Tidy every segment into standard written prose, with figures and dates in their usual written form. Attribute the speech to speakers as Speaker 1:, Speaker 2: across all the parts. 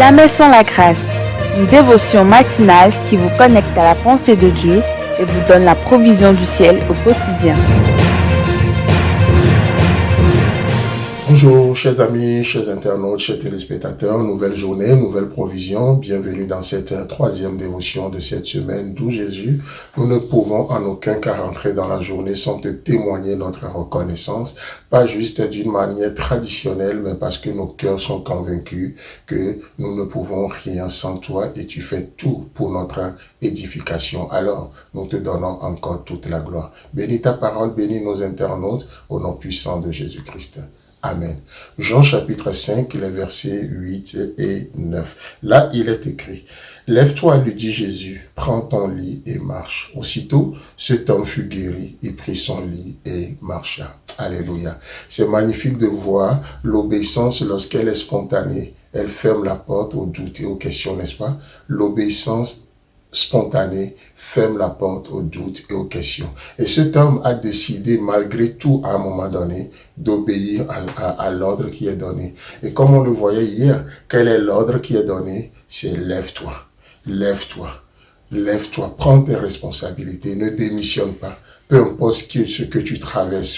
Speaker 1: Jamais sans la grâce, une dévotion matinale qui vous connecte à la pensée de Dieu et vous donne la provision du ciel au quotidien.
Speaker 2: Bonjour chers amis, chers internautes, chers téléspectateurs, nouvelle journée, nouvelle provision, bienvenue dans cette troisième dévotion de cette semaine d'où Jésus. Nous ne pouvons en aucun cas rentrer dans la journée sans te témoigner notre reconnaissance, pas juste d'une manière traditionnelle, mais parce que nos cœurs sont convaincus que nous ne pouvons rien sans toi et tu fais tout pour notre édification. Alors, nous te donnons encore toute la gloire. Bénis ta parole, bénis nos internautes, au nom puissant de Jésus-Christ. Amen. Jean chapitre 5, les versets 8 et 9. Là, il est écrit, « Lève-toi, lui dit Jésus, prends ton lit et marche. » Aussitôt, cet homme fut guéri, il prit son lit et marcha. Alléluia. C'est magnifique de voir l'obéissance lorsqu'elle est spontanée. Elle ferme la porte aux doutes et aux questions, n'est-ce pas? L'obéissance spontanée ferme la porte aux doutes et aux questions. Et cet homme a décidé, malgré tout, à un moment donné, d'obéir à l'ordre qui est donné. Et comme on le voyait hier, quel est l'ordre qui est donné? C'est lève-toi, lève-toi, lève-toi, prends tes responsabilités, ne démissionne pas. Peu importe ce que tu traverses,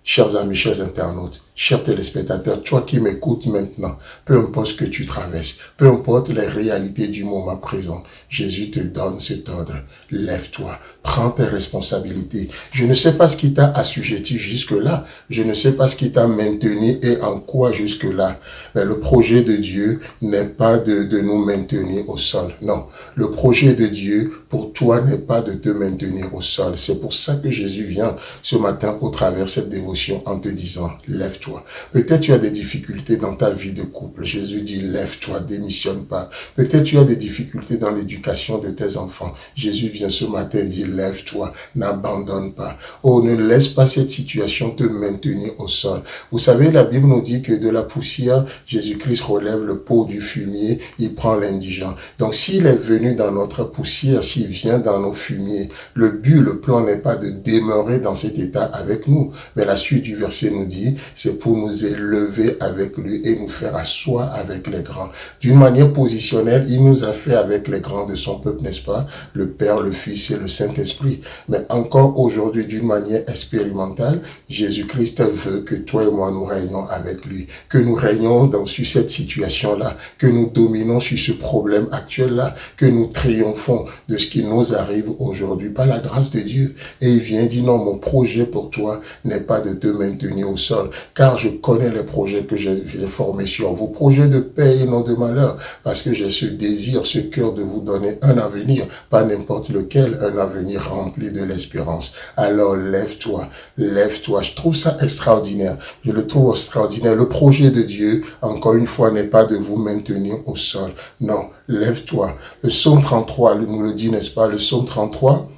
Speaker 2: chers amis, chers internautes, chers téléspectateurs, toi qui m'écoutes maintenant, peu importe ce que tu traverses, peu importe les réalités du moment présent, Jésus te donne cet ordre. Lève-toi, prends tes responsabilités. Je ne sais pas ce qui t'a assujetti jusque-là. Je ne sais pas ce qui t'a maintenu et en quoi jusque-là. Mais le projet de Dieu n'est pas de nous maintenir au sol. Non, le projet de Dieu pour toi n'est pas de te maintenir au sol. C'est pour ça que Jésus vient ce matin au travers de cette dévotion en te disant, lève-toi. Peut-être tu as des difficultés dans ta vie de couple. Jésus dit, lève-toi, démissionne pas. Peut-être tu as des difficultés dans l'éducation de tes enfants. Jésus vient ce matin et dit, lève-toi, n'abandonne pas. Oh, ne laisse pas cette situation te maintenir au sol. Vous savez, la Bible nous dit que de la poussière, Jésus-Christ relève le pot du fumier, il prend l'indigent. Donc, s'il est venu dans notre poussière, s'il vient dans nos fumiers, le but, le plan n'est pas de demeurer dans cet état avec nous. Mais la suite du verset nous dit, c'est pour nous élever avec lui et nous faire asseoir avec les grands. D'une manière positionnelle, il nous a fait avec les grands de son peuple, n'est-ce pas? Le Père, le Fils et le Saint-Esprit. Mais encore aujourd'hui, d'une manière expérimentale, Jésus-Christ veut que toi et moi nous régnons avec lui, que nous régnons sur cette situation-là, que nous dominons sur ce problème actuel-là, que nous triomphons de ce qui nous arrive aujourd'hui par la grâce de Dieu. Et il vient dire non, mon projet pour toi n'est pas de te maintenir au sol, car je connais les projets que j'ai formés sur vous, projets de paix et non de malheur, parce que j'ai ce désir, ce cœur de vous donner un avenir, pas n'importe lequel, un avenir rempli de l'espérance. Alors lève-toi, lève-toi. Je trouve ça extraordinaire. Je le trouve extraordinaire. Le projet de Dieu, encore une fois, n'est pas de vous maintenir au sol. Non, lève-toi. Le psaume 33 nous le dit, n'est-ce pas? Le psaume 33,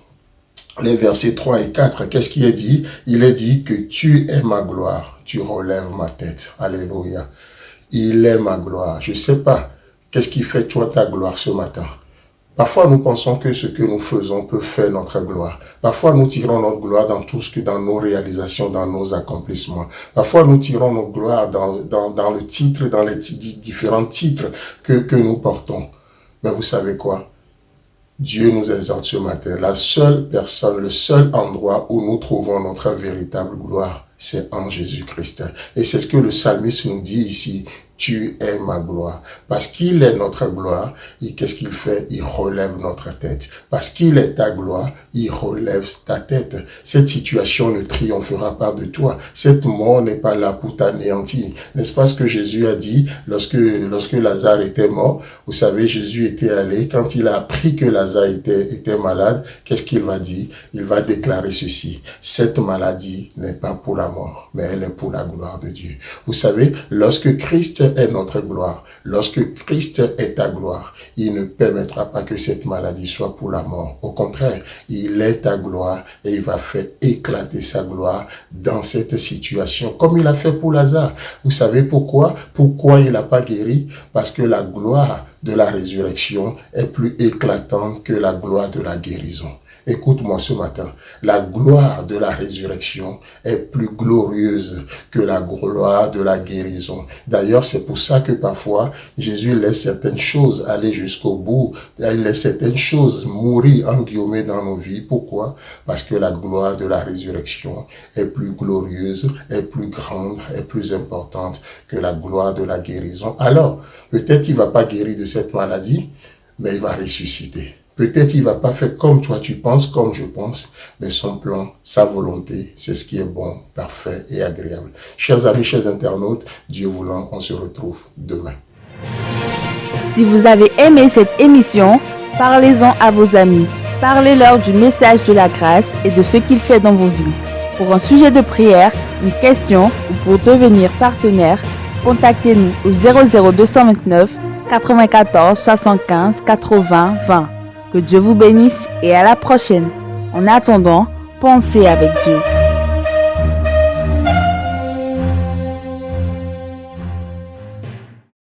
Speaker 2: les versets 3 et 4, qu'est-ce qui est dit? Il est dit que tu es ma gloire, tu relèves ma tête. Alléluia. Il est ma gloire. Je ne sais pas, qu'est-ce qui fait toi ta gloire ce matin? Parfois, nous pensons que ce que nous faisons peut faire notre gloire. Parfois, nous tirons notre gloire dans tout ce que dans nos réalisations, dans nos accomplissements. Parfois, nous tirons notre gloire dans le titre, dans les différents titres que nous portons. Mais vous savez quoi? Dieu nous exhorte ce matin. La seule personne, le seul endroit où nous trouvons notre véritable gloire, c'est en Jésus-Christ. Et c'est ce que le psalmiste nous dit ici. Tu es ma gloire. Parce qu'il est notre gloire, qu'est-ce qu'il fait? Il relève notre tête. Parce qu'il est ta gloire, il relève ta tête. Cette situation ne triomphera pas de toi. Cette mort n'est pas là pour t'anéantir. N'est-ce pas ce que Jésus a dit lorsque Lazare était mort? Vous savez, Jésus était allé, quand il a appris que Lazare était malade, qu'est-ce qu'il va dire? Il va déclarer ceci. Cette maladie n'est pas pour la mort, mais elle est pour la gloire de Dieu. Vous savez, lorsque Christ est notre gloire. Lorsque Christ est ta gloire, il ne permettra pas que cette maladie soit pour la mort. Au contraire, il est ta gloire et il va faire éclater sa gloire dans cette situation, comme il a fait pour Lazare. Vous savez pourquoi? Pourquoi il n'a pas guéri? Parce que la gloire de la résurrection est plus éclatante que la gloire de la guérison. Écoute-moi ce matin, la gloire de la résurrection est plus glorieuse que la gloire de la guérison. D'ailleurs, c'est pour ça que parfois, Jésus laisse certaines choses aller jusqu'au bout. Il laisse certaines choses mourir en guillemets dans nos vies. Pourquoi? Parce que la gloire de la résurrection est plus glorieuse, est plus grande, est plus importante que la gloire de la guérison. Alors, peut-être qu'il ne va pas guérir de cette maladie, mais il va ressusciter. Peut-être il va pas faire comme toi tu penses, comme je pense, mais son plan, sa volonté, c'est ce qui est bon, parfait et agréable. Chers amis, chers internautes, Dieu voulant, on se retrouve demain.
Speaker 1: Si vous avez aimé cette émission, parlez-en à vos amis. Parlez-leur du message de la grâce et de ce qu'il fait dans vos vies. Pour un sujet de prière, une question ou pour devenir partenaire, contactez-nous au 00229 94 75 80 20. Que Dieu vous bénisse et à la prochaine. En attendant, pensez avec Dieu.